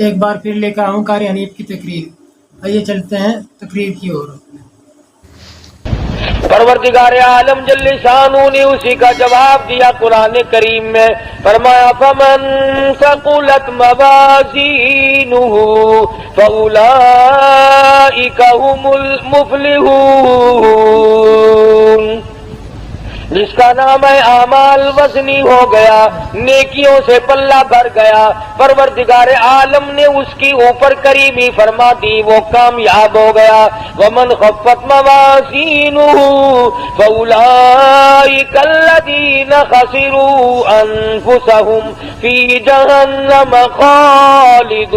ایک بار پھر لے کر آؤں قاری حنیف کی تقریر۔ آئیے چلتے ہیں تقریر کی اور۔ پروردگار عالم جل شانہ نے اسی کا جواب دیا قرآن کریم میں، فرمایا فمن ثقلت موازینہ فاولئک هم المفلحون۔ جس کا نام ہے اعمال وزنی ہو گیا، نیکیوں سے پلہ بھر گیا، پروردگار عالم نے اس کی اوپر کریمی فرما دی، وہ کامیاب ہو گیا۔ ومن خفت موازینہ فاولئک الذین خسروا انفسهم فی جہنم خالدون۔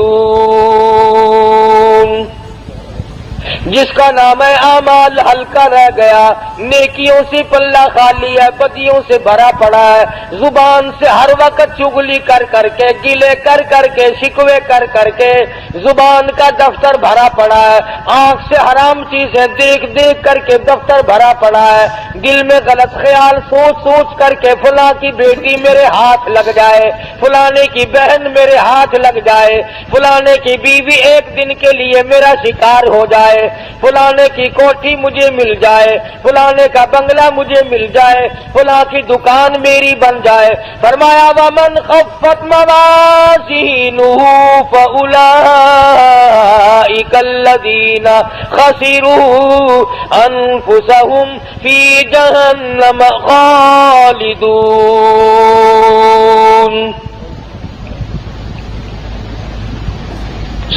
جس کا نام ہے اعمال ہلکا رہ گیا، نیکیوں سے پلہ خالی ہے، بدیوں سے بھرا پڑا ہے، زبان سے ہر وقت چغلی کر کر کے، گلے کر کر کے، شکوے کر کر کے زبان کا دفتر بھرا پڑا ہے، آنکھ سے حرام چیزیں دیکھ دیکھ کر کے دفتر بھرا پڑا ہے، دل میں غلط خیال سوچ سوچ کر کے فلاں کی بیٹی میرے ہاتھ لگ جائے، فلانے کی بہن میرے ہاتھ لگ جائے، فلانے کی بیوی ایک دن کے لیے میرا شکار ہو جائے، فلانے کی کوٹھی مجھے مل جائے، فلانے کا بنگلہ مجھے مل جائے، فلاں کی دکان میری بن جائے۔ فرمایا ومن خفت موازینہ فاولئک الذین خسروا انفسهم فی جہنم خالدون۔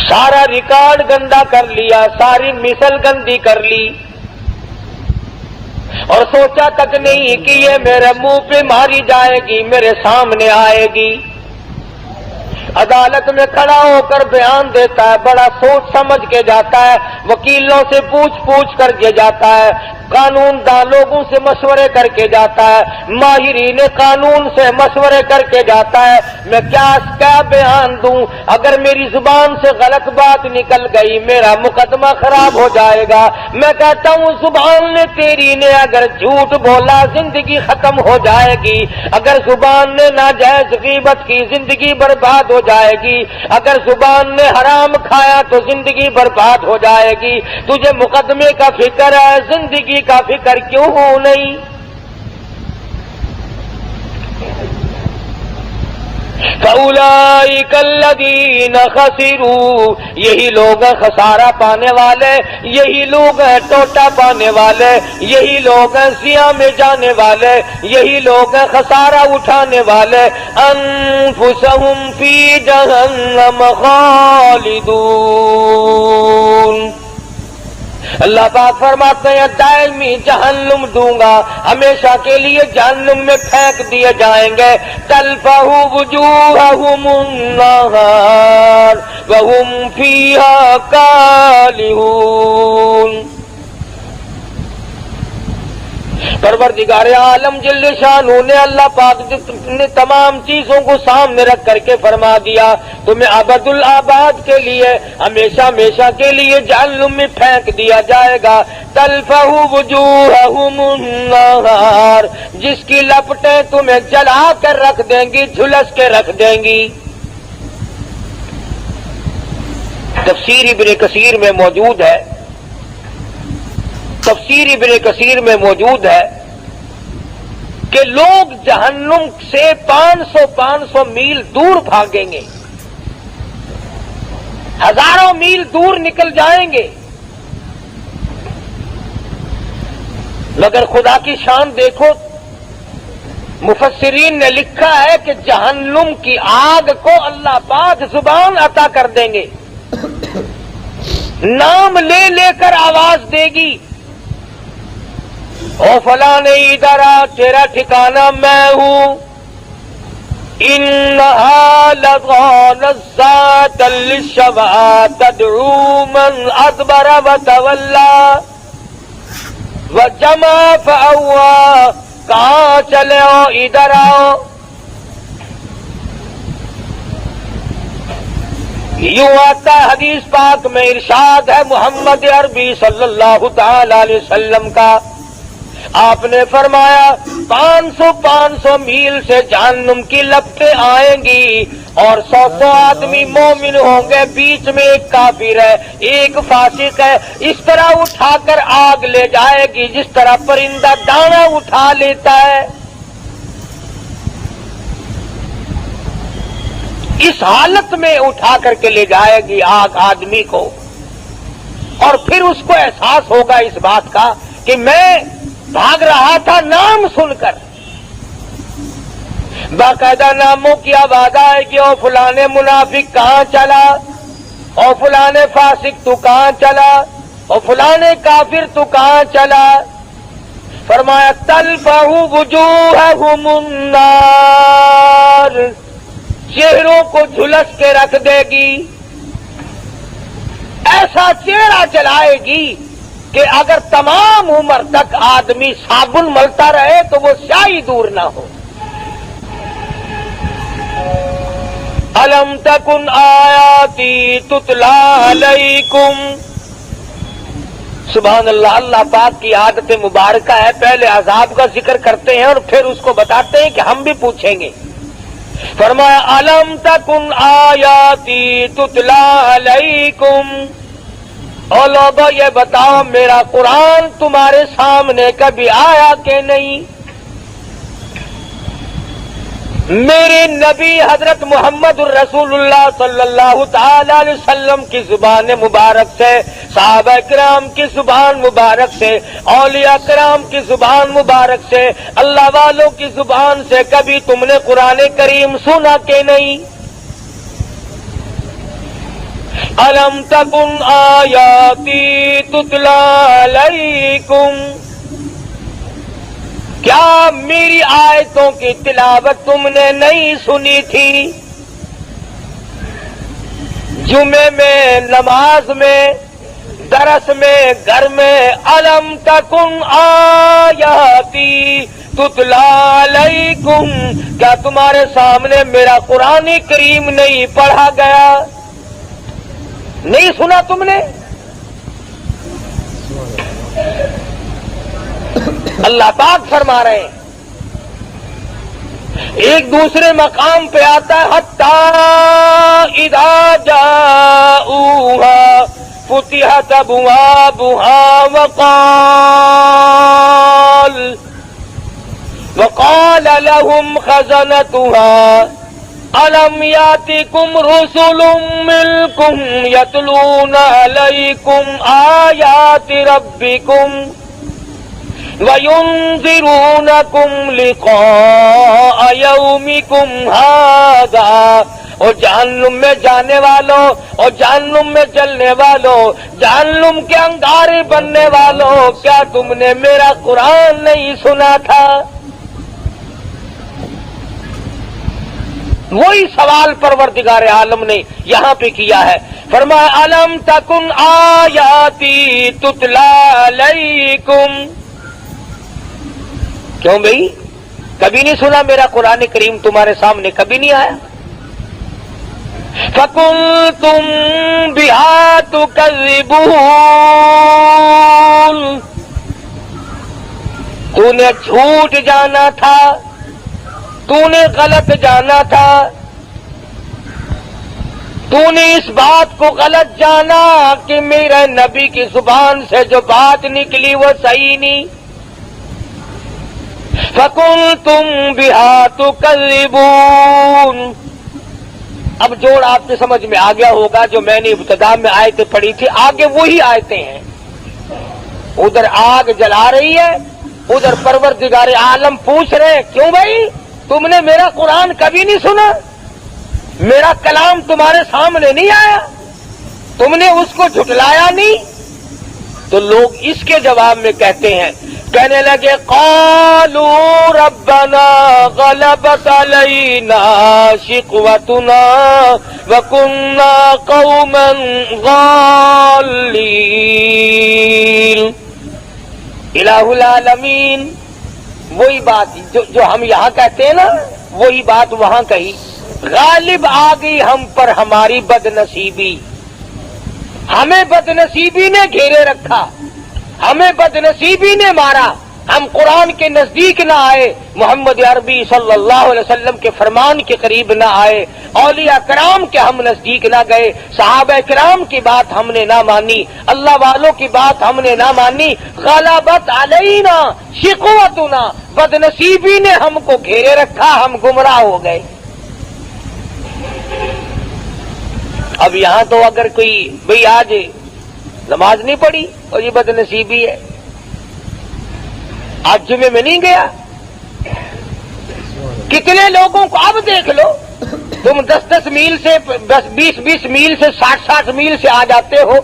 سارا ریکارڈ گندا کر لیا، ساری مثل گندی کر لی، اور سوچا تک نہیں کہ یہ میرے منہ پہ ماری جائے گی، میرے سامنے آئے گی۔ عدالت میں کھڑا ہو کر بیان دیتا ہے، بڑا سوچ سمجھ کے جاتا ہے، وکیلوں سے پوچھ پوچھ کر کے جاتا ہے، قانون داں لوگوں سے مشورے کر کے جاتا ہے، ماہرین قانون سے مشورے کر کے جاتا ہے، میں کیا بیان دوں، اگر میری زبان سے غلط بات نکل گئی میرا مقدمہ خراب ہو جائے گا۔ میں کہتا ہوں زبان نے تیری نے اگر جھوٹ بولا زندگی ختم ہو جائے گی، اگر زبان نے ناجائز غیبت کی زندگی برباد ہو جائے گی، اگر زبان نے حرام کھایا تو زندگی برباد ہو جائے گی۔ تجھے مقدمے کا فکر ہے، زندگی کا فکر کیوں ہو نہیں؟ فَأُولَئِكَ الَّذِينَ خَسِرُوا، یہی لوگ ہیں خسارہ پانے والے، یہی لوگ ہیں ٹوٹا پانے والے، یہی لوگ ہیں زیاں میں جانے والے، یہی لوگ ہیں خسارہ اٹھانے والے۔ انفسہم فی جہنم خالدون۔ اللہ پاک فرماتے ہیں دائمی جہنم دوں گا، ہمیشہ کے لیے جہنم میں پھینک دیے جائیں گے۔ تلفح وجوہہم النار وہم فیہا کالہون۔ پروردگار عالم جل شانہ نے اللہ پاک نے تمام چیزوں کو سامنے رکھ کر کے فرما دیا تمہیں ابد الآباد کے لیے ہمیشہ ہمیشہ کے لیے جہنم میں پھینک دیا جائے گا۔ تلفح وجوہہم النار، جس کی لپٹیں تمہیں جلا کر رکھ دیں گی، جھلس کے رکھ دیں گی۔ تفسیر ابن کثیر میں موجود ہے، تفسیر ابن کثیر میں موجود ہے کہ لوگ جہنم سے 500 میل دور بھاگیں گے، ہزاروں میل دور نکل جائیں گے، مگر خدا کی شان دیکھو، مفسرین نے لکھا ہے کہ جہنم کی آگ کو اللہ پاک زبان عطا کر دیں گے، نام لے لے کر آواز دے گی، او فلاں ادھر آ، تیرا ٹھکانہ میں ہوں۔ انہا لظی نزاعۃ للشویٰ تدعو من ادبر وتولی وجمع فاوعی، کہاں چلے ہو، ادھر آؤ۔ یوں آتا ہے حدیث پاک میں، ارشاد ہے محمد عربی صلی اللہ تعالی علیہ وسلم کا، آپ نے فرمایا 500 میل سے جہنم کی لپٹیں آئیں گی اور 100 آدمی مومن ہوں گے، بیچ میں ایک کافر ہے، ایک فاسق ہے، اس طرح اٹھا کر آگ لے جائے گی جس طرح پرندہ دانا اٹھا لیتا ہے۔ اس حالت میں اٹھا کر کے لے جائے گی آگ آدمی کو، اور پھر اس کو احساس ہوگا اس بات کا کہ میں بھاگ رہا تھا نام سن کر۔ باقاعدہ ناموں کی آواز آئے گی، اور فلانے منافق کہاں چلا، اور فلانے فاسق تو کہاں چلا، اور فلانے کافر تو کہاں چلا۔ فرمایا تلفح وجوہہم النار، چہروں کو جھلس کے رکھ دے گی، ایسا چہرہ چلائے گی کہ اگر تمام عمر تک آدمی صابن ملتا رہے تو وہ سیاہی دور نہ ہو۔ الم تکن آیاتی تتلی علیکم، سبحان اللہ، اللہ پاک کی عادت مبارکہ ہے، پہلے عذاب کا ذکر کرتے ہیں اور پھر اس کو بتاتے ہیں کہ ہم بھی پوچھیں گے۔ فرمایا الم تکن آیاتی تتلی علیکم، اور لوگوں یہ بتاؤ میرا قرآن تمہارے سامنے کبھی آیا کہ نہیں؟ میرے نبی حضرت محمد الرسول اللہ صلی اللہ تعالی علیہ وسلم کی زبان مبارک سے، صحابہ کرام کی زبان مبارک سے، اولیاء کرام کی زبان مبارک سے، اللہ والوں کی زبان سے کبھی تم نے قرآن کریم سنا کہ نہیں؟ الم تکن آیاتی تتلی علیکم، کیا میری آیتوں کی تلاوت تم نے نہیں سنی تھی؟ جمعے میں، نماز میں، درس میں، گھر میں، الم تکن آیاتی تتلی علیکم، کیا تمہارے سامنے میرا قرآن کریم نہیں پڑھا گیا؟ نہیں سنا تم نے؟ اللہ پاک فرما رہے ہیں، ایک دوسرے مقام پہ آتا ہے حتی اذا جاؤوها فتحت ابوابها وقال لهم خزنتها الم یاتکم رسل منکم یتلون علیکم آیات ربکم وَيُنذِرُونَكُمْ لِقَاءَ يَوْمِكُمْ هَذَا، اور جہنم میں جانے والوں اور جہنم میں چلنے والوں، جہنم کے انگارے بننے والوں، کیا تم نے میرا قرآن نہیں سنا تھا؟ وہی سوال پروردگار عالم نے یہاں پہ کیا ہے، فرمایا الم تکن آیاتی تتلی علیکم، کیوں بھئی کبھی نہیں سنا میرا قرآن کریم تمہارے سامنے کبھی نہیں آیا؟ فَكُنْتُمْ بِهَا تُكَذِّبُونَ، تو نے جھوٹ جانا تھا، تو نے غلط جانا تھا، تو نے اس بات کو غلط جانا کہ میرے نبی کی زبان سے جو بات نکلی وہ صحیح نہیں۔ فَكُنْتُمْ بِهَا تُكَذِّبُونَ، اب جوڑ آپ کے سمجھ میں آ گیا ہوگا، جو میں نے ابتدا میں آیتیں پڑھی تھی آگے وہی آیتیں ہیں، ادھر آگ جلا رہی ہے، ادھر پروردگار عالم پوچھ رہے ہیں کیوں بھائی تم نے میرا قرآن کبھی نہیں سنا، میرا کلام تمہارے سامنے نہیں آیا، تم نے اس کو جھٹلایا نہیں؟ تو لوگ اس کے جواب میں کہتے ہیں، کہنے لگے قالوا ربنا غلبت علینا شقوتنا وکنا قوما غالین، الہ العالمین، وہی بات جو ہم یہاں کہتے ہیں نا، وہی بات وہاں کہی، غالب آ گئی ہم پر ہماری بد نصیبی، ہمیں بد نصیبی نے گھیرے رکھا، ہمیں بد نصیبی نے مارا، ہم قرآن کے نزدیک نہ آئے، محمد عربی صلی اللہ علیہ وسلم کے فرمان کے قریب نہ آئے، اولیاء کرام کے ہم نزدیک نہ گئے، صحابہ کرام کی بات ہم نے نہ مانی، اللہ والوں کی بات ہم نے نہ مانی، غلبت علینا شقوتنا، بد نصیبی نے ہم کو گھیرے رکھا، ہم گمراہ ہو گئے۔ اب یہاں تو اگر کوئی بھئی آج نماز نہیں پڑھی اور یہ بد نصیبی ہے، آج جمعے میں نہیں گیا، کتنے لوگوں کو اب دیکھ لو، تم 10 میل سے 20 میل سے 60 میل سے آ جاتے ہو،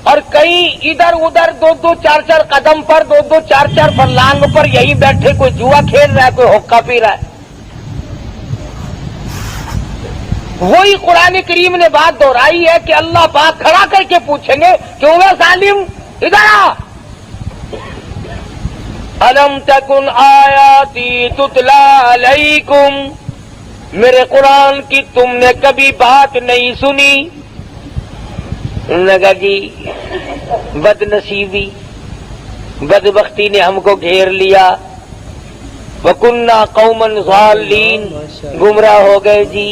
اور کہیں ادھر ادھر 2 4 قدم پر 2 4 فرلانگ پر یہیں بیٹھے کوئی جوا کھیل رہا ہے، کوئی حقہ پی رہا ہے۔ وہی قرآن کریم نے بات دہرائی ہے کہ اللہ پاک کھڑا کر کے پوچھیں گے کہ وہ ظالم ادھر آ، الم تکن آیاتی تتلا علیکم، میرے قرآن کی تم نے کبھی بات نہیں سنی؟ لگا جی بد نصیبی بدبختی نے ہم کو گھیر لیا، وَكُنَّا قَوْمًا ضَالِّينَ، گمراہ ہو گئے جی،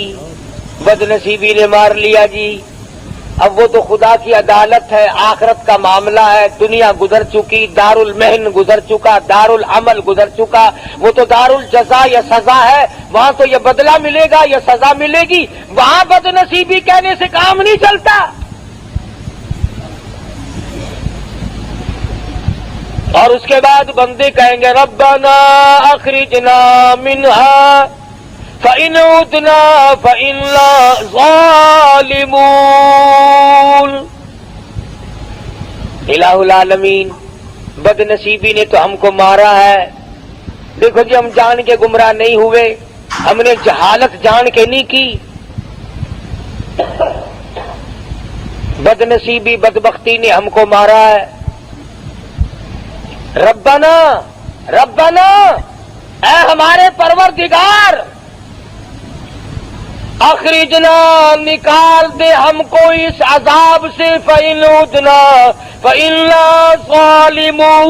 بد نصیبی نے مار لیا جی۔ اب وہ تو خدا کی عدالت ہے، آخرت کا معاملہ ہے، دنیا گزر چکی، دار المحن گزر چکا، دار العمل گزر چکا، وہ تو دار الجزا یا سزا ہے، وہاں تو یہ بدلہ ملے گا یا سزا ملے گی، وہاں بد نصیبی کہنے سے کام نہیں چلتا۔ اور اس کے بعد بندے کہیں گے ربنا اخرجنا منہا فَإِنْ عُدْنَا فَإِنَّا ظَالِمُونَ۔ الہ العالمین، بد نصیبی نے تو ہم کو مارا ہے۔ دیکھو جی، ہم جان کے گمراہ نہیں ہوئے، ہم نے جہالت جان کے نہیں کی، بد نصیبی بدبختی نے ہم کو مارا ہے۔ ربنا ربنا، اے ہمارے پروردگار، اخرجنا، نکال دے ہم کو اس عذاب سے، فإن عدنا فإنا ظالمون،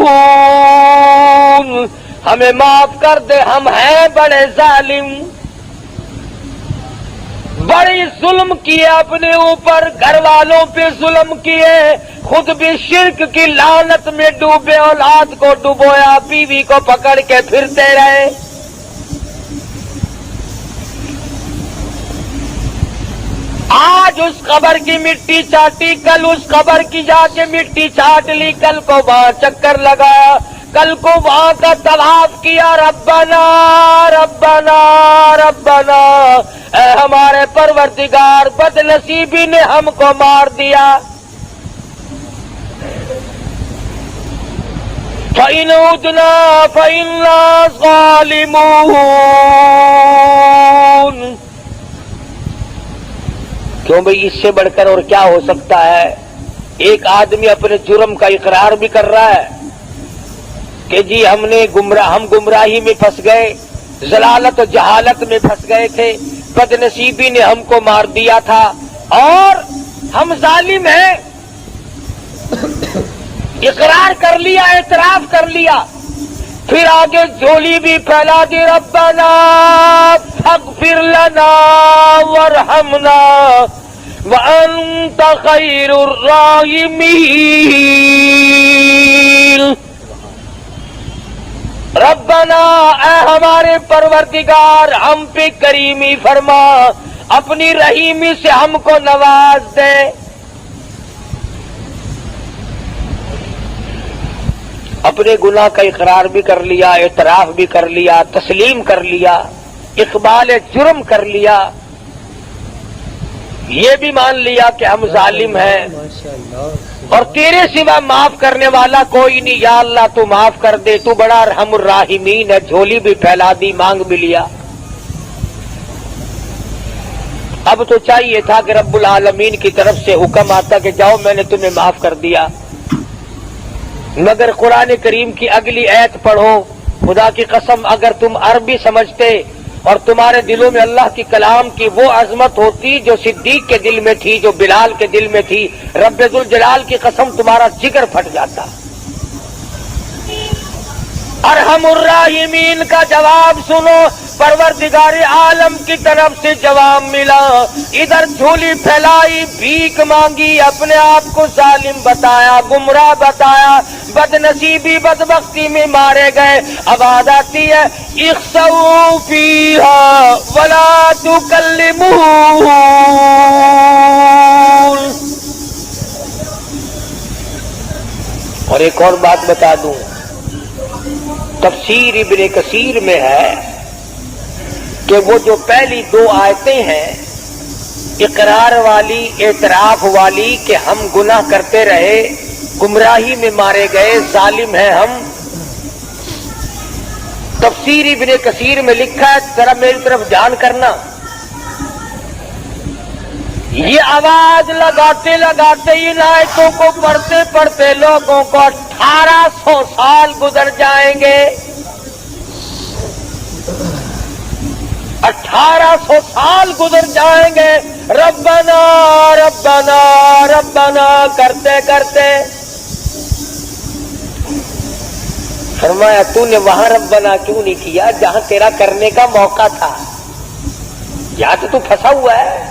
ہمیں معاف کر دے، ہم ہیں بڑے ظالم، بڑی ظلم کیے اپنے اوپر، گھر والوں پہ ظلم کیے، خود بھی شرک کی لعنت میں ڈوبے، اولاد کو ڈبویا، بیوی کو پکڑ کے پھرتے رہے۔ آج اس قبر کی مٹی چاٹی، کل اس قبر کی جا کے مٹی چاٹ لی، کل کو وہاں چکر لگایا، کل کو وہاں کا طواف کیا، ربنا ربنا ربنا، اے ہمارے پروردگار، بد نصیبی نے ہم کو مار دیا۔ فَإِنْ عُدْنَا فَإِنَّا ظَالِمُونَ، کیوں بھئی، اس سے بڑھ کر اور کیا ہو سکتا ہے؟ ایک آدمی اپنے جرم کا اقرار بھی کر رہا ہے کہ جی ہم گمراہی میں پھنس گئے، ضلالت و جہالت میں پھنس گئے تھے، بد نصیبی نے ہم کو مار دیا تھا اور ہم ظالم ہیں، اقرار کر لیا، اعتراف کر لیا، پھر آگے جھولی بھی پھیلا دی، ربنا فاغفر لنا وارحمنا وانت خیر الراحمین، ربنا، اے ہمارے پروردگار، ہم پہ کریمی فرما، اپنی رحیمی سے ہم کو نواز دے۔ اپنے گناہ کا اقرار بھی کر لیا، اعتراف بھی کر لیا، تسلیم کر لیا، اقبال جرم کر لیا، یہ بھی مان لیا کہ ہم ظالم ہیں اور تیرے سوا معاف کرنے والا کوئی نہیں، یا اللہ تو معاف کر دے، تو بڑا ارحم الراحمین ہے، جھولی بھی پھیلا دی، مانگ بھی لیا۔ اب تو چاہیے تھا کہ رب العالمین کی طرف سے حکم آتا کہ جاؤ میں نے تمہیں معاف کر دیا، مگر قرآن کریم کی اگلی آیت پڑھو، خدا کی قسم اگر تم عربی سمجھتے اور تمہارے دلوں میں اللہ کی کلام کی وہ عظمت ہوتی جو صدیق کے دل میں تھی، جو بلال کے دل میں تھی، رب ذوالجلال کی قسم تمہارا جگر پھٹ جاتا۔ ارحم الراحمین کا جواب سنو، پروردگار عالم کی طرف سے جواب ملا۔ ادھر جھولی پھیلائی، بھیک مانگی، اپنے آپ کو ظالم بتایا، گمراہ بتایا، بد نصیبی بدبختی میں مارے گئے۔ آواز آتی ہے اخسؤوا فیہا ولا تکلمون۔ اور ایک اور بات بتا دوں، تفسیر ابن کثیر میں ہے کہ وہ جو پہلی دو آیتیں ہیں اقرار والی، اعتراف والی کہ ہم گناہ کرتے رہے، گمراہی میں مارے گئے، ظالم ہیں ہم، تفسیر ابن کثیر میں لکھا ہے، ذرا میری طرف دھیان کرنا، یہ آواز لگاتے لگاتے ان آیتوں کو پڑھتے پڑھتے لوگوں کو 1800 سال گزر جائیں گے۔ 1800 سال گزر جائیں گے، ربنا ربنا ربنا کرتے کرتے۔ فرمایا تو نے وہاں ربنا کیوں نہیں کیا جہاں تیرا کرنے کا موقع تھا؟ یہاں تو پھنسا ہوا ہے،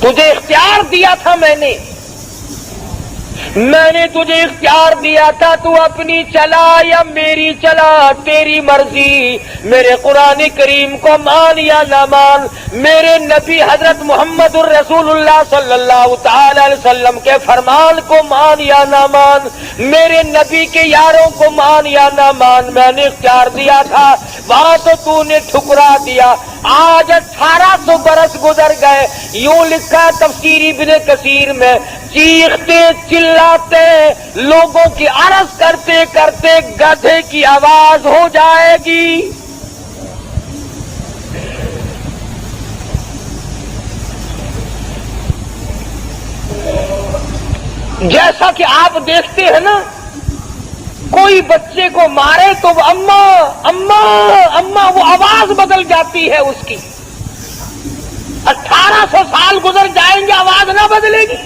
تجھے اختیار دیا تھا میں نے تجھے اختیار دیا تھا، تو اپنی چلا یا میری چلا، تیری مرضی۔ میرے قرآن کریم کو مان یا نہ مان، میرے نبی حضرت محمد الرسول اللہ صلی اللہ تعالی علیہ وسلم کے فرمان کو مان یا نہ مان، میرے نبی کے یاروں کو مان یا نہ مان، میں نے اختیار دیا تھا، وہاں تو نے ٹھکرا دیا۔ آج 1800 برس گزر گئے، یوں لکھا تفسیر ابن کثیر میں، چیختے چلاتے لوگوں کی عرض کرتے کرتے گدھے کی آواز ہو جائے گی۔ جیسا کہ آپ دیکھتے ہیں نا، کوئی بچے کو مارے تو وہ اماں اماں اماں، وہ آواز بدل جاتی ہے اس کی۔ 1800 سال گزر جائیں گے، آواز نہ بدلے گی۔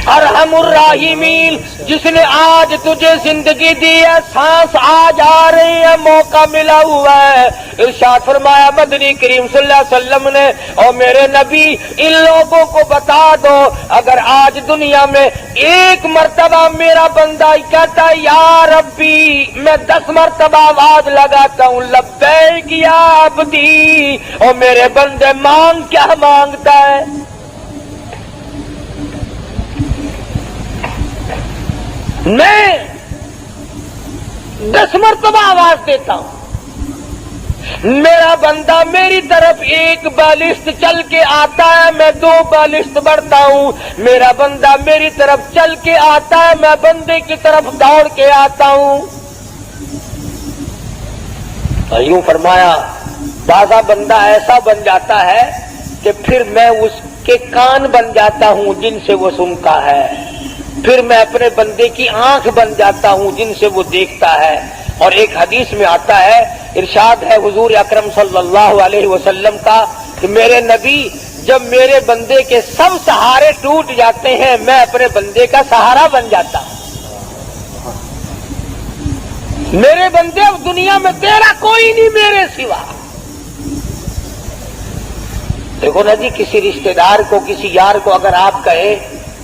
ارحم الراحمین، جس نے آج تجھے زندگی دی ہے، سانس آج آ رہی ہے، موقع ملا ہوا ہے، ارشاد فرمایا مدنی کریم صلی اللہ علیہ وسلم نے، اور میرے نبی ان لوگوں کو بتا دو، اگر آج دنیا میں ایک مرتبہ میرا بندہ کہتا ہے یا ربی، میں 10 مرتبہ آواز لگاتا ہوں لبیک یا عبدی، اور میرے بندے مانگ کیا مانگتا ہے؟ میں 10 مرتبہ آواز دیتا ہوں، میرا بندہ میری طرف 1 بالشت چل کے آتا ہے، میں 2 بالشت بڑھتا ہوں، میرا بندہ میری طرف چل کے آتا ہے، میں بندے کی طرف دوڑ کے آتا ہوں۔ یوں فرمایا بازا بندہ ایسا بن جاتا ہے کہ پھر میں اس کے کان بن جاتا ہوں جن سے وہ سنتا ہے، پھر میں اپنے بندے کی آنکھ بن جاتا ہوں جن سے وہ دیکھتا ہے۔ اور ایک حدیث میں آتا ہے، ارشاد ہے حضور اکرم صلی اللہ علیہ وسلم کا کہ میرے نبی جب میرے بندے کے سب سہارے ٹوٹ جاتے ہیں، میں اپنے بندے کا سہارا بن جاتا ہوں۔ میرے بندے اب دنیا میں تیرا کوئی نہیں میرے سوا۔ دیکھو نا جی، کسی رشتہ دار کو، کسی یار کو اگر آپ کہے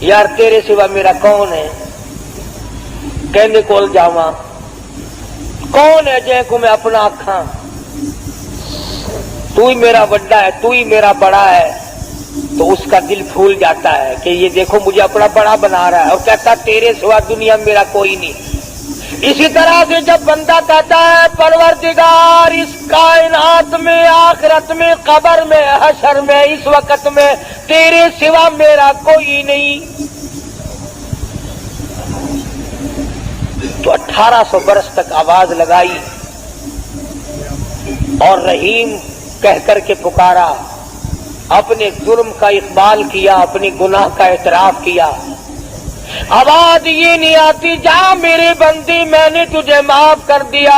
یار تیرے سوا میرا کون ہے، کہنے کول جاواں، کون ہے جے کو میں اپنا آکھاں، تو ہی میرا بڑا ہے، تو ہی میرا بڑا ہے، تو اس کا دل پھول جاتا ہے کہ یہ دیکھو مجھے اپنا بڑا بنا رہا ہے، اور کہتا تیرے سوا دنیا میرا کوئی نہیں۔ اسی طرح سے جب بندہ کہتا ہے پروردگار اس کائنات میں، آخرت میں، قبر میں، حشر میں، اس وقت میں تیرے سوا میرا کوئی نہیں، تو 1800 برس تک آواز لگائی اور رحیم کہہ کر کے پکارا، اپنے جرم کا اقبال کیا، اپنے گناہ کا اعتراف کیا۔ آواز یہ نہیں آتی جا میرے بندی میں نے تجھے معاف کر دیا،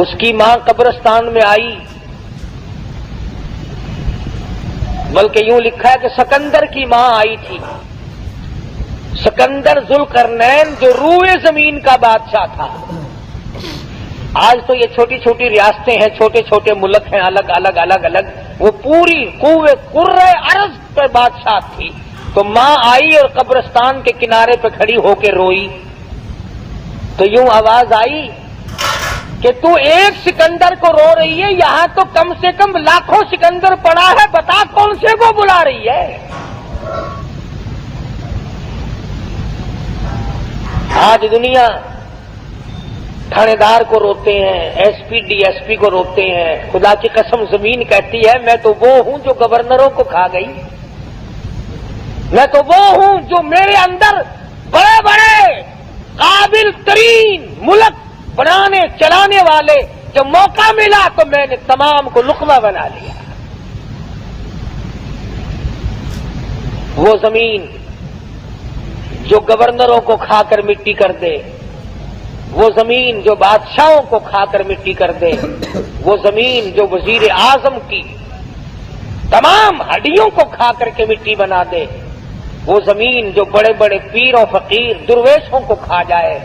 اس کی ماں قبرستان میں آئی، بلکہ یوں لکھا ہے کہ سکندر کی ماں آئی تھی۔ سکندر ذوالقرنین جو روئے زمین کا بادشاہ تھا۔ آج تو یہ چھوٹی چھوٹی ریاستیں ہیں، چھوٹے چھوٹے ملک ہیں، الگ الگ الگ الگ، وہ پوری قرۂ ارض پہ بادشاہ تھی۔ تو ماں آئی اور قبرستان کے کنارے پہ کھڑی ہو کے روئی، تو یوں آواز آئی کہ تو ایک سکندر کو رو رہی ہے، یہاں تو کم سے کم لاکھوں سکندر پڑا ہے، بتا کون سے کو بلا رہی ہے؟ آج دنیا تھانے دار کو روتے ہیں، S P D S P کو روتے ہیں۔ خدا کی قسم زمین کہتی ہے میں تو وہ ہوں جو گورنروں کو کھا گئی، میں تو وہ ہوں جو میرے اندر بڑے بڑے قابل ترین ملک بنانے چلانے والے، جب موقع ملا تو میں نے تمام کو لقمہ بنا لیا۔ وہ زمین جو گورنروں کو کھا کر مٹی کر دے، وہ زمین جو بادشاہوں کو کھا کر مٹی کر دے، وہ زمین جو وزیر اعظم کی تمام ہڈیوں کو کھا کر کے مٹی بنا دے، وہ زمین جو بڑے بڑے پیروں فقیر درویشوں کو کھا جائے،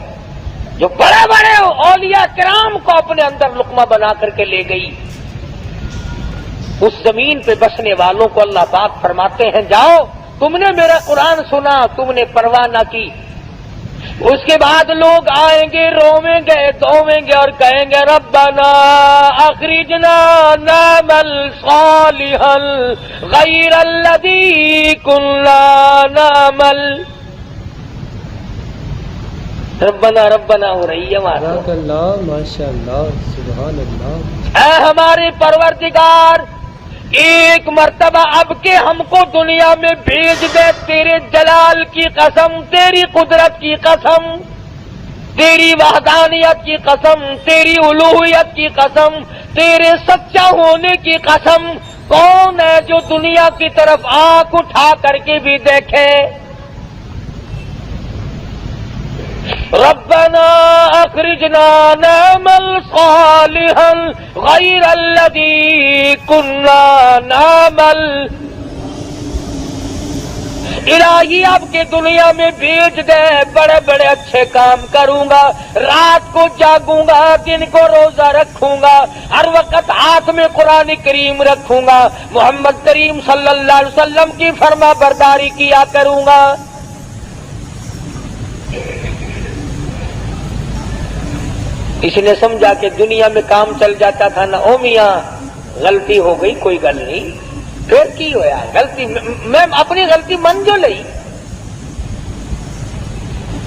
جو بڑے بڑے اولیاء کرام کو اپنے اندر لقمہ بنا کر کے لے گئی، اس زمین پہ بسنے والوں کو اللہ پاک فرماتے ہیں جاؤ، تم نے میرا قرآن سنا، تم نے پرواہ نہ کی۔ اس کے بعد لوگ آئیں گے، رویں گے، دھویں گے اور کہیں گے ربنا اخرجنا نعمل صالحا غیر الذی کنا نعمل۔ ربنا ربنا ہو رہی ہے ہمارا، ماشاء اللہ، سبحان اللہ۔ اے ہمارے پروردگار، ایک مرتبہ اب کے ہم کو دنیا میں بھیج دے، تیرے جلال کی قسم، تیری قدرت کی قسم، تیری وحدانیت کی قسم، تیری الوہیت کی قسم، تیرے سچا ہونے کی قسم، کون ہے جو دنیا کی طرف آنکھ اٹھا کر کے بھی دیکھے؟ ربنا اخرجنا نعمل صالحا غیر الذی کنا نعمل۔ الہی اب کے دنیا میں بھیج دے، بڑے بڑے اچھے کام کروں گا، رات کو جاگوں گا، دن کو روزہ رکھوں گا، ہر وقت ہاتھ میں قرآن کریم رکھوں گا، محمد کریم صلی اللہ علیہ وسلم کی فرما برداری کیا کروں گا۔ اس نے سمجھا کہ دنیا میں کام چل جاتا تھا نا، او میاں غلطی ہو گئی، کوئی گل نہیں، پھر کی ہویا غلطی، میں اپنی غلطی من جو لئی،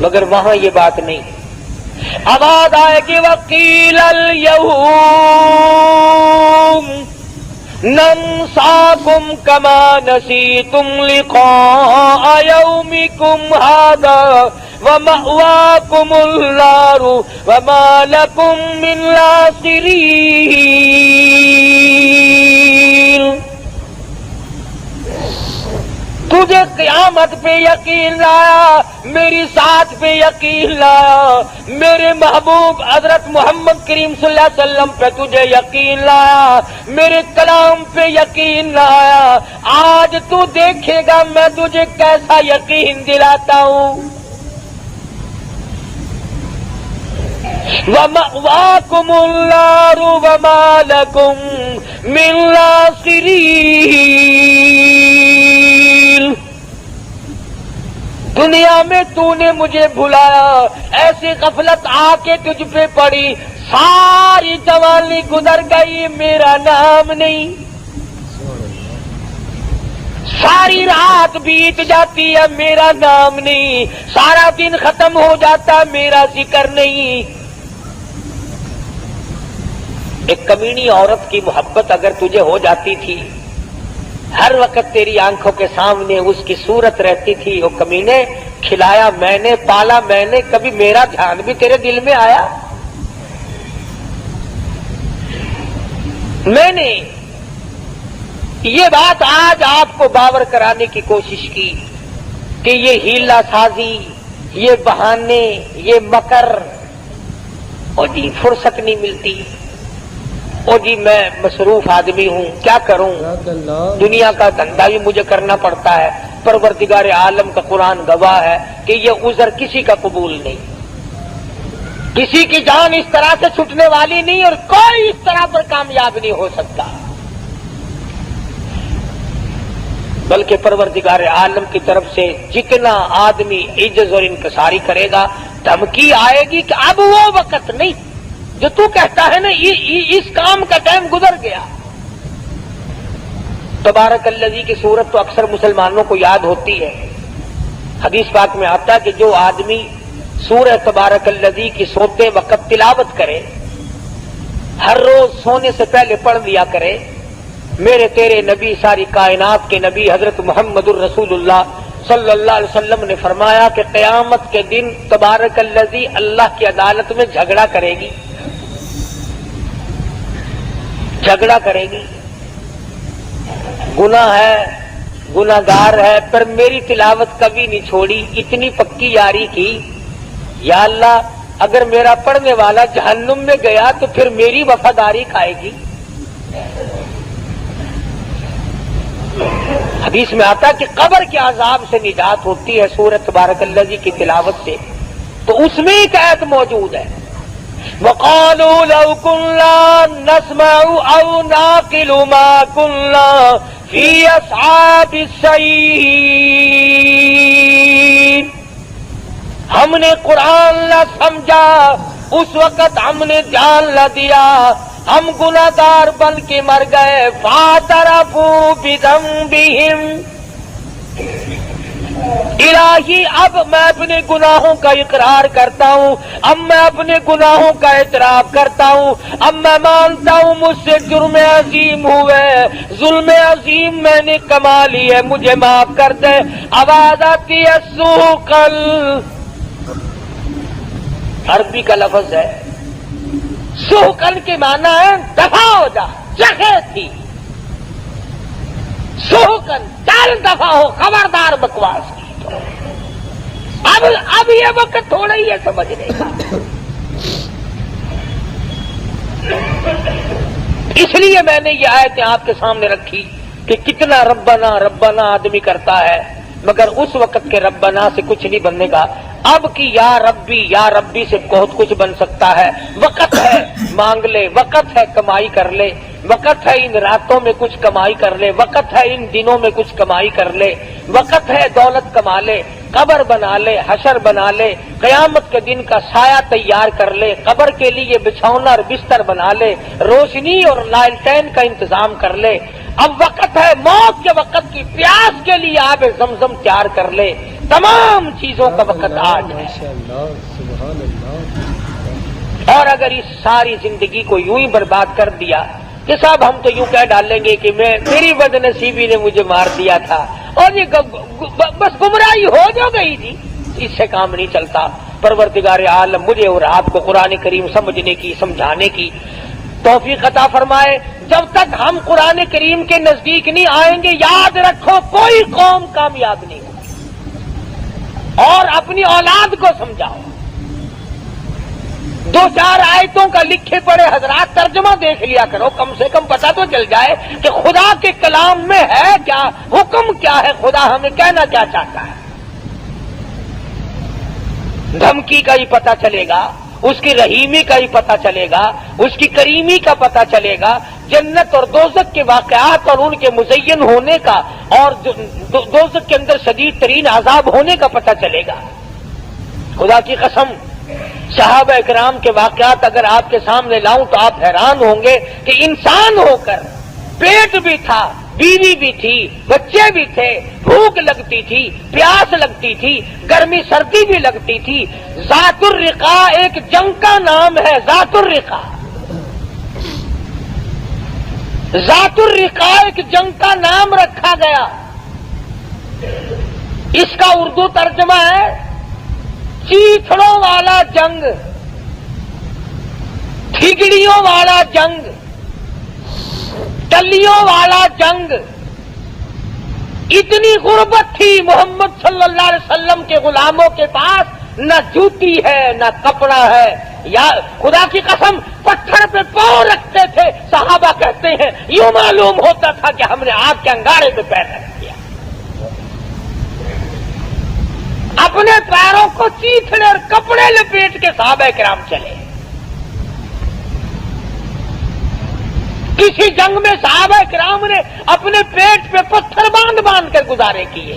مگر وہاں یہ بات نہیں۔ آواز آئے کہ وقیل اليوم ننساکم کما نسیتم لقاء یومکم ھذا وَمَأْوَاكُمُ النَّارُ وَمَا لَكُم مِّن نَاصِرِينَ۔ تجھے قیامت پہ یقین لایا، میری ذات پہ یقین لایا، میرے محبوب حضرت محمد کریم صلی اللہ علیہ وسلم پہ تجھے یقین لایا، میرے کلام پہ یقین لایا، آج تو دیکھے گا میں تجھے کیسا یقین دلاتا ہوں۔ وَمَأْوَاكُمُ النَّارُ وَمَا لَكُم مِّن نَاصِرِينَ۔ دنیا میں تو نے مجھے بھلایا، ایسی غفلت آ کے تجھ پہ پڑی، ساری جوانی گزر گئی، میرا نام نہیں، ساری رات بیت جاتی ہے، میرا نام نہیں، سارا دن ختم ہو جاتا، میرا ذکر نہیں۔ ایک کمینی عورت کی محبت اگر تجھے ہو جاتی تھی، ہر وقت تیری آنکھوں کے سامنے اس کی صورت رہتی تھی، وہ کمینے، کھلایا میں نے، پالا میں نے، کبھی میرا دھیان بھی تیرے دل میں آیا؟ میں نے یہ بات آج آپ کو باور کرانے کی کوشش کی کہ یہ ہیلا سازی، یہ بہانے، یہ مکر، اور جی فرصت نہیں ملتی، او جی میں مصروف آدمی ہوں، کیا کروں، جزاک اللہ دنیا کا دھندا بھی مجھے کرنا پڑتا ہے۔ پروردگار عالم کا قرآن گواہ ہے کہ یہ عذر کسی کا قبول نہیں، کسی کی جان اس طرح سے چھٹنے والی نہیں، اور کوئی اس طرح پر کامیاب نہیں ہو سکتا، بلکہ پروردگار عالم کی طرف سے جتنا آدمی عجز اور انکساری کرے گا، دھمکی آئے گی کہ اب وہ وقت نہیں جو تو کہتا ہے نا اس کام کا ٹائم گزر گیا۔ تبارک الذی کی صورت تو اکثر مسلمانوں کو یاد ہوتی ہے، حدیث پاک میں آتا ہے کہ جو آدمی سورہ تبارک الذی کی سوتے وقت تلاوت کرے، ہر روز سونے سے پہلے پڑھ لیا کرے، میرے تیرے نبی ساری کائنات کے نبی حضرت محمد الرسول اللہ صلی اللہ علیہ وسلم نے فرمایا کہ قیامت کے دن تبارک الذی اللہ کی عدالت میں جھگڑا کرے گی، جھگڑا کرے گی، گناہ ہے، گناہگار ہے، پر میری تلاوت کبھی نہیں چھوڑی، اتنی پکی یاری کی، یا اللہ اگر میرا پڑھنے والا جہنم میں گیا تو پھر میری وفاداری کھائے گی۔ حدیث میں آتا کہ قبر کے عذاب سے نجات ہوتی ہے سورۃ تبارک الذی کی تلاوت سے، تو اس میں ایک آیت موجود ہے، وَقَالُوا لَوْ كُنَّا نَسْمَعُ أَوْ نَعْقِلُ مَا كُنَّا فِي أَصْحَابِ السَّعِيرِ، ہم نے قرآن نہ سمجھا، اس وقت ہم نے جان نہ دیا، ہم گناہگار بن کے مر گئے، فَاعْتَرَفُوا بِذَنبِهِمْ، الہی اب میں اپنے گناہوں کا اقرار کرتا ہوں، اب میں اپنے گناہوں کا اعتراف کرتا ہوں، اب میں مانتا ہوں مجھ سے جرم عظیم ہوئے، ظلم عظیم میں نے کما لی ہے، مجھے معاف کر دے۔ آواز آتی ہے سوقل، عربی کا لفظ ہے، سوقل کے معنی ہے دفع ہو جا، جگہ تھی، سوقل چل دفع ہو، خبردار بکواس کی، اب یہ وقت تھوڑا ہی ہے سمجھنے کا۔ اس لیے میں نے یہ آیتیں آپ کے سامنے رکھی کہ کتنا ربنا ربنا آدمی کرتا ہے، مگر اس وقت کے ربنا سے کچھ نہیں بننے گا، اب کی یا ربی سے بہت کچھ بن سکتا ہے۔ وقت ہے مانگ لے، وقت ہے کمائی کر لے، وقت ہے ان راتوں میں کچھ کمائی کر لے، وقت ہے ان دنوں میں کچھ کمائی کر لے، وقت ہے دولت کما لے، قبر بنا لے، حشر بنا لے، قیامت کے دن کا سایہ تیار کر لے، قبر کے لیے بچھونا اور بستر بنا لے، روشنی اور لالٹین کا انتظام کر لے۔ اب وقت ہے موت کے وقت کی پیاس کے لیے آب زمزم تیار کر لے، تمام چیزوں کا وقت آج ہے۔ ماشاءاللہ، سبحان اللہ۔ اور اگر اس ساری زندگی کو یوں ہی برباد کر دیا کہ صاحب ہم تو یوں کہہ ڈالیں گے کہ میری بد نصیبی نے مجھے مار دیا تھا، اور یہ بس گمراہی ہو جو گئی تھی، اس سے کام نہیں چلتا۔ پروردگار عالم مجھے اور آپ کو قرآن کریم سمجھنے کی، سمجھانے کی توفیق عطا فرمائے۔ جب تک ہم قرآن کریم کے نزدیک نہیں آئیں گے، یاد رکھو کوئی قوم کامیاب نہیں ہوگی، اور اپنی اولاد کو سمجھاؤ۔ دو چار آیتوں کا لکھے پڑے حضرات ترجمہ دیکھ لیا کرو، کم سے کم پتہ تو چل جائے کہ خدا کے کلام میں ہے کیا، حکم کیا ہے، خدا ہمیں کہنا کیا چاہتا ہے۔ دھمکی کا ہی پتہ چلے گا، اس کی رحیمی کا ہی پتہ چلے گا، اس کی کریمی کا پتہ چلے گا، جنت اور دوزخ کے واقعات اور ان کے مزین ہونے کا، اور دوزخ کے اندر شدید ترین عذاب ہونے کا پتہ چلے گا۔ خدا کی قسم صحابہ اکرام کے واقعات اگر آپ کے سامنے لاؤں تو آپ حیران ہوں گے کہ انسان ہو کر پیٹ بھی تھا، بیوی بھی تھی، بچے بھی تھے، بھوک لگتی تھی، پیاس لگتی تھی، گرمی سردی بھی لگتی تھی۔ ذات الرقا ایک جنگ کا نام ہے، ذات الرقا، ذات الرقا ایک جنگ کا نام رکھا گیا۔ اس کا اردو ترجمہ ہے چیتڑوں والا جنگ، ٹھگڑیوں والا جنگ، ٹلیوں والا جنگ۔ اتنی غربت تھی محمد صلی اللہ علیہ وسلم کے غلاموں کے پاس، نہ جوتی ہے نہ کپڑا ہے، یا خدا کی قسم پتھر پہ پاؤں رکھتے تھے، صحابہ کہتے ہیں یوں معلوم ہوتا تھا کہ ہم نے آگ کے انگارے پہ پیر رکھ دیا۔ اپنے پیروں کو چیتھڑے اور کپڑے لپیٹ کے صحابہ کرام چلے۔ کسی جنگ میں صحابہ کرام نے اپنے پیٹ پہ پتھر باندھ باندھ کر گزارے کیے۔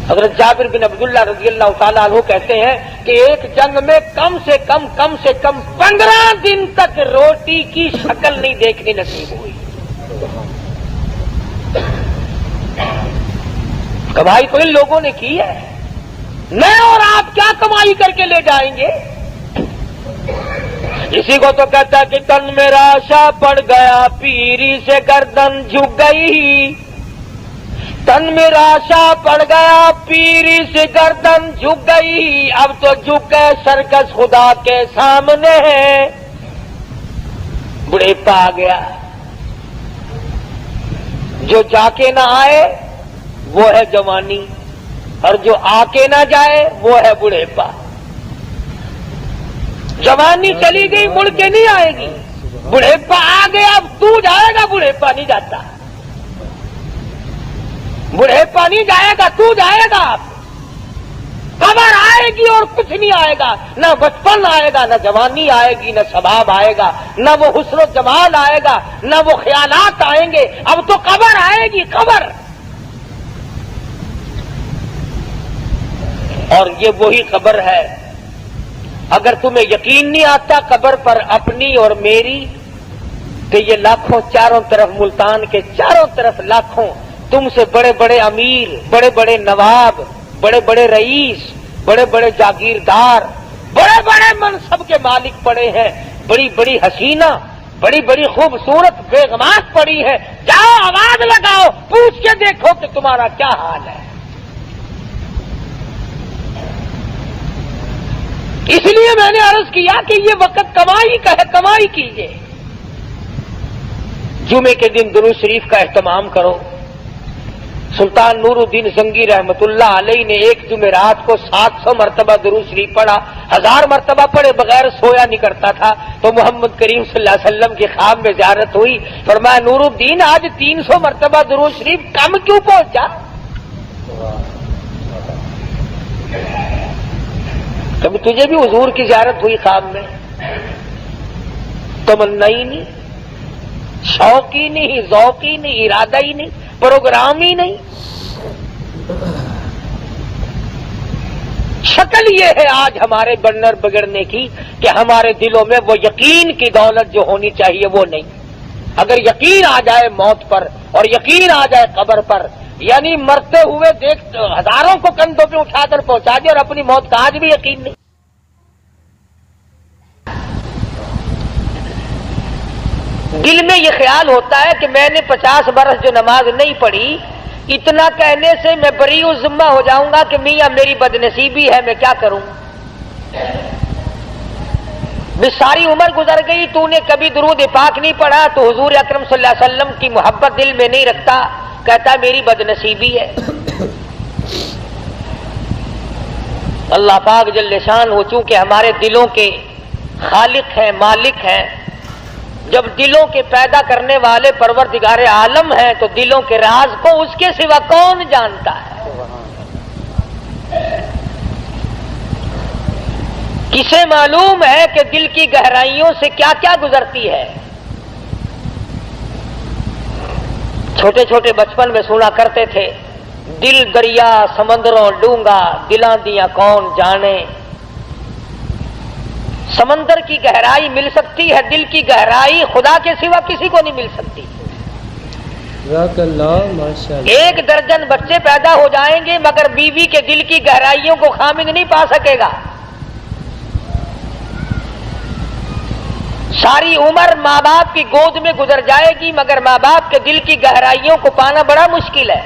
حضرت جابر بن عبداللہ رضی اللہ تعالیٰ عنہ کہتے ہیں کہ ایک جنگ میں کم سے کم 15 دن تک روٹی کی شکل نہیں دیکھنی نصیب ہوئی۔ کمائی تو ان لوگوں نے کی ہے، میں اور آپ کیا کمائی کر کے لے جائیں گے؟ اسی کو تو کہتا ہے کہ تن میرا آشا پڑ گیا، پیری سے گردن جھک گئی۔ تن میں راشا پڑ گیا، پیری سے گردن جھک گئی، اب تو جھک گئے سرکس خدا کے سامنے ہے۔ بڑھیپا آ گیا، جو جا کے نہ آئے وہ ہے جوانی، اور جو آ کے نہ جائے وہ ہے بڑھیپا۔ جوانی چلی گئی، مڑ کے نہیں آئے گی، بڑھیپا آ گیا، اب تو جائے گا، بڑھیپا نہیں جاتا۔ بڑھیپا نہیں جائے گا، تو جائے گا۔ قبر آئے گی اور کچھ نہیں آئے گا، نہ بچپن آئے گا، نہ جوانی آئے گی، نہ شباب آئے گا، نہ وہ حسن و جمال آئے گا، نہ وہ خیالات آئیں گے۔ اب تو قبر آئے گی، قبر۔ اور یہ وہی قبر ہے۔ اگر تمہیں یقین نہیں آتا قبر پر اپنی اور میری، کہ یہ لاکھوں چاروں طرف، ملتان کے چاروں طرف لاکھوں تم سے بڑے بڑے امیر، بڑے بڑے نواب، بڑے بڑے رئیس، بڑے بڑے جاگیردار، بڑے بڑے منصب کے مالک پڑے ہیں، بڑی بڑی حسینہ، بڑی بڑی خوبصورت بیگمات پڑی ہیں۔ جاؤ آواز لگاؤ، پوچھ کے دیکھو کہ تمہارا کیا حال ہے۔ اس لیے میں نے عرض کیا کہ یہ وقت کمائی کا ہے، کمائی کیجیے۔ جمعے کے دن درود شریف کا اہتمام کرو۔ سلطان نور الدین زنگی رحمت اللہ علیہ نے ایک جمعرات کو 700 مرتبہ درود شریف پڑھا، 1000 مرتبہ پڑھے بغیر سویا نہیں کرتا تھا۔ تو محمد کریم صلی اللہ علیہ وسلم کی خواب میں زیارت ہوئی، فرمایا نور الدین آج 300 مرتبہ درود شریف کم کیوں پہنچا؟ کبھی تجھے بھی حضور کی زیارت ہوئی خواب میں؟ تمنا ہی نہیں، شوق ہی نہیں، ذوق ہی نہیں، ارادہ ہی نہیں، پروگرام ہی نہیں۔ شکل یہ ہے آج ہمارے بنر بگڑنے کی کہ ہمارے دلوں میں وہ یقین کی دولت جو ہونی چاہیے وہ نہیں۔ اگر یقین آ جائے موت پر اور یقین آ جائے قبر پر، یعنی مرتے ہوئے دیکھ ہزاروں کو کندھوں پہ اٹھا کر پہنچا دے اور اپنی موت کا آج بھی یقین نہیں۔ دل میں یہ خیال ہوتا ہے کہ میں نے 50 برس جو نماز نہیں پڑھی، اتنا کہنے سے میں بری و ذمہ ہو جاؤں گا کہ میاں میری بدنصیبی ہے، میں کیا کروں؟ بھی ساری عمر گزر گئی، تو نے کبھی درود پاک نہیں پڑھا، تو حضور اکرم صلی اللہ علیہ وسلم کی محبت دل میں نہیں رکھتا، کہتا ہے میری بدنصیبی ہے۔ اللہ پاک جل شان ہو چونکہ ہمارے دلوں کے خالق ہیں، مالک ہیں، جب دلوں کے پیدا کرنے والے پروردگار عالم ہیں تو دلوں کے راز کو اس کے سوا کون جانتا ہے؟ کسے معلوم ہے کہ دل کی گہرائیوں سے کیا کیا گزرتی ہے؟ چھوٹے چھوٹے بچپن میں سنا کرتے تھے، دل دریا سمندروں ڈونگا، دلاں دیاں کون جانے۔ سمندر کی گہرائی مل سکتی ہے، دل کی گہرائی خدا کے سوا کسی کو نہیں مل سکتی۔ ایک درجن بچے پیدا ہو جائیں گے مگر بیوی کے دل کی گہرائیوں کو خامد نہیں پا سکے گا۔ ساری عمر ماں باپ کی گود میں گزر جائے گی مگر ماں باپ کے دل کی گہرائیوں کو پانا بڑا مشکل ہے۔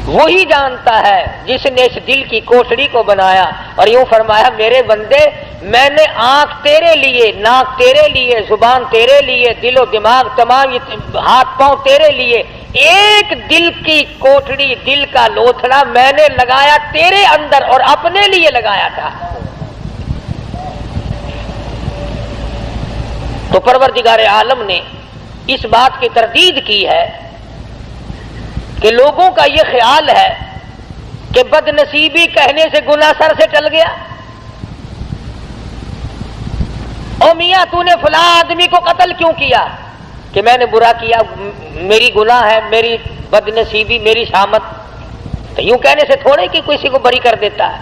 وہی جانتا ہے جس نے اس دل کی کوٹڑی کو بنایا، اور یوں فرمایا میرے بندے میں نے آنکھ تیرے لیے، ناک تیرے لیے، زبان تیرے لیے، دل و دماغ تمام ہاتھ پاؤں تیرے لیے، ایک دل کی کوٹڑی، دل کا لوتھڑا میں نے لگایا تیرے اندر اور اپنے لیے لگایا تھا۔ تو پروردگار عالم نے اس بات کی تردید کی ہے کہ لوگوں کا یہ خیال ہے کہ بد نصیبی کہنے سے گناہ سر سے ٹل گیا۔ او میاں تو نے فلاں آدمی کو قتل کیوں کیا؟ کہ میں نے برا کیا، میری گناہ ہے، میری بد نصیبی، میری شامت۔ تو یوں کہنے سے تھوڑے کہ کسی کو بری کر دیتا ہے۔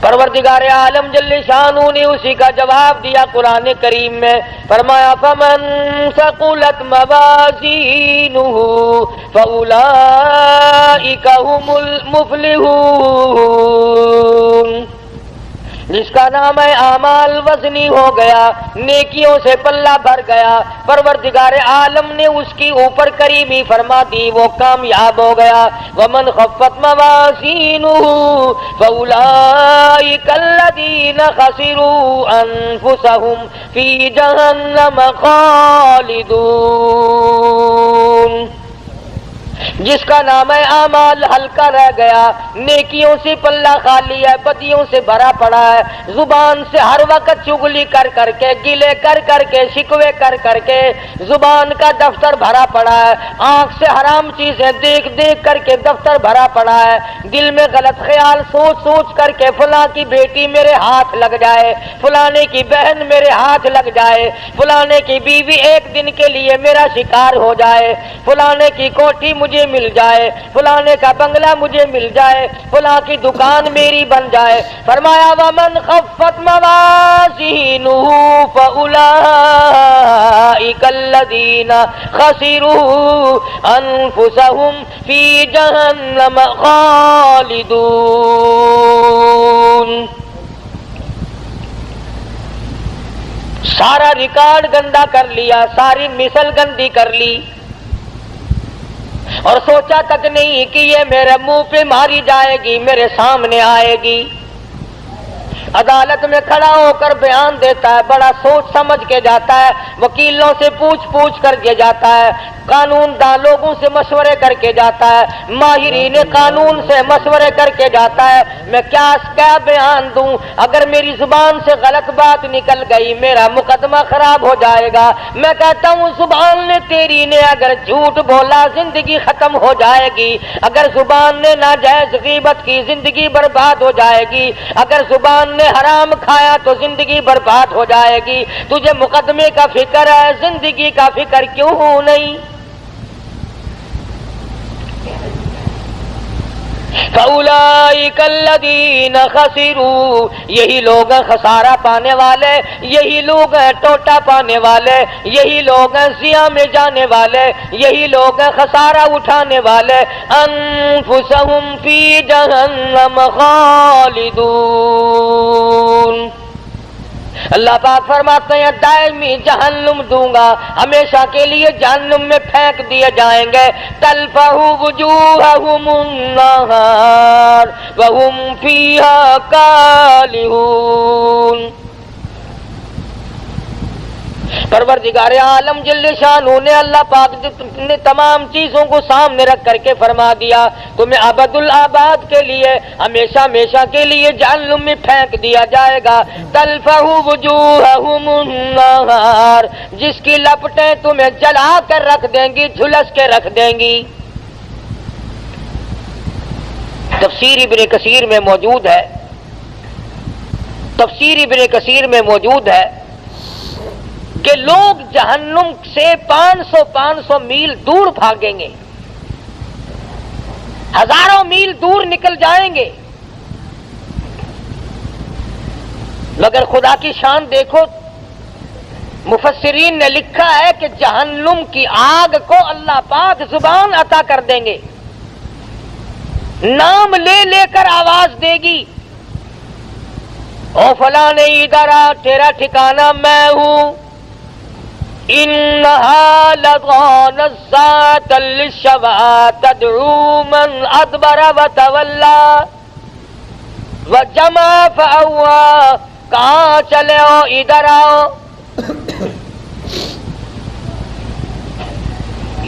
پروردگار عالم جل شانہ نے اسی کا جواب دیا قرآن کریم میں، فرمایا فمن ثقلت موازینہ فاولئک هم المفلحون، جس کا نام ہے اعمال وزنی ہو گیا، نیکیوں سے پلہ بھر گیا، پروردگار عالم نے اس کی اوپر کریمی فرما دی، وہ کامیاب ہو گیا۔ ومن خفت موازینہ فاولئک الذین خسروا انفسهم فی جہنم خالدون، جس کا نام ہے اعمال ہلکا رہ گیا، نیکیوں سے پلہ خالی ہے، بدیوں سے بھرا پڑا ہے، زبان سے ہر وقت چغلی کر کر کے، گلے کر کر کے، شکوے کر کر کے زبان کا دفتر بھرا پڑا ہے، آنکھ سے حرام چیزیں دیکھ دیکھ کر کے دفتر بھرا پڑا ہے، دل میں غلط خیال سوچ سوچ کر کے فلاں کی بیٹی میرے ہاتھ لگ جائے، فلانے کی بہن میرے ہاتھ لگ جائے، فلانے کی بیوی ایک دن کے لیے میرا شکار ہو جائے، فلانے کی کوٹھی مجھے مل جائے، فلانے کا بنگلہ مجھے مل جائے، فلاں کی دکان میری بن جائے۔ فرمایا ومن خفت موازینہ فاولئک الذین خسروا انفسهم فی جہنم خالدون۔ سارا ریکارڈ گندا کر لیا، ساری مثل گندی کر لی، اور سوچا تک نہیں کہ یہ میرے منہ پہ ماری جائے گی، میرے سامنے آئے گی، عدالت میں کھڑا ہو کر بیان دیتا ہے، بڑا سوچ سمجھ کے جاتا ہے، وکیلوں سے پوچھ پوچھ کر کے جاتا ہے، قانون دان لوگوں سے مشورے کر کے جاتا ہے، ماہرین قانون سے مشورے کر کے جاتا ہے، میں کیا بیان دوں، اگر میری زبان سے غلط بات نکل گئی میرا مقدمہ خراب ہو جائے گا۔ میں کہتا ہوں زبان نے تیری نے اگر جھوٹ بولا زندگی ختم ہو جائے گی، اگر زبان نے ناجائز غیبت کی زندگی برباد ہو جائے گی، اگر زبان نے حرام کھایا تو زندگی برباد ہو جائے گی، تجھے مقدمے کا فکر ہے، زندگی کا فکر کیوں نہیں؟ فَأُولَئِكَ الَّذِينَ خَسِرُوا، یہی لوگ ہیں خسارہ پانے والے، یہی لوگ ہیں ٹوٹا پانے والے، یہی لوگ ہیں زیاں میں جانے والے، یہی لوگ ہیں خسارہ اٹھانے والے۔ انفسہم فی جہنم خالدون، اللہ پاک فرماتے ہیں دائمی جہنم دوں گا، ہمیشہ کے لیے جہنم میں پھینک دیے جائیں گے۔ تلفح وجوہہم النار وہم فیہا کالہون۔ پروردگار عالم جل شانہ نے اللہ پاک نے تمام چیزوں کو سامنے رکھ کر کے فرما دیا تمہیں ابد الآباد کے لیے ہمیشہ ہمیشہ کے لیے جہنم میں پھینک دیا جائے گا۔ تلفح وجوہہم النار، جس کی لپٹیں تمہیں جلا کر رکھ دیں گی، جھلس کے رکھ دیں گی۔ تفسیر ابن کثیر میں موجود ہے، تفسیر ابن کثیر میں موجود ہے کہ لوگ جہنم سے 500 میل دور بھاگیں گے، ہزاروں میل دور نکل جائیں گے، مگر خدا کی شان دیکھو، مفسرین نے لکھا ہے کہ جہنم کی آگ کو اللہ پاک زبان عطا کر دیں گے، نام لے لے کر آواز دے گی، او فلاں ادھر آ، تیرا ٹھکانہ میں ہوں، انہا لظى نزاعة للشوى تدعو من ادبر وتولى وجمع فأوعى، کہاں چلے ہو، ادھر آؤ،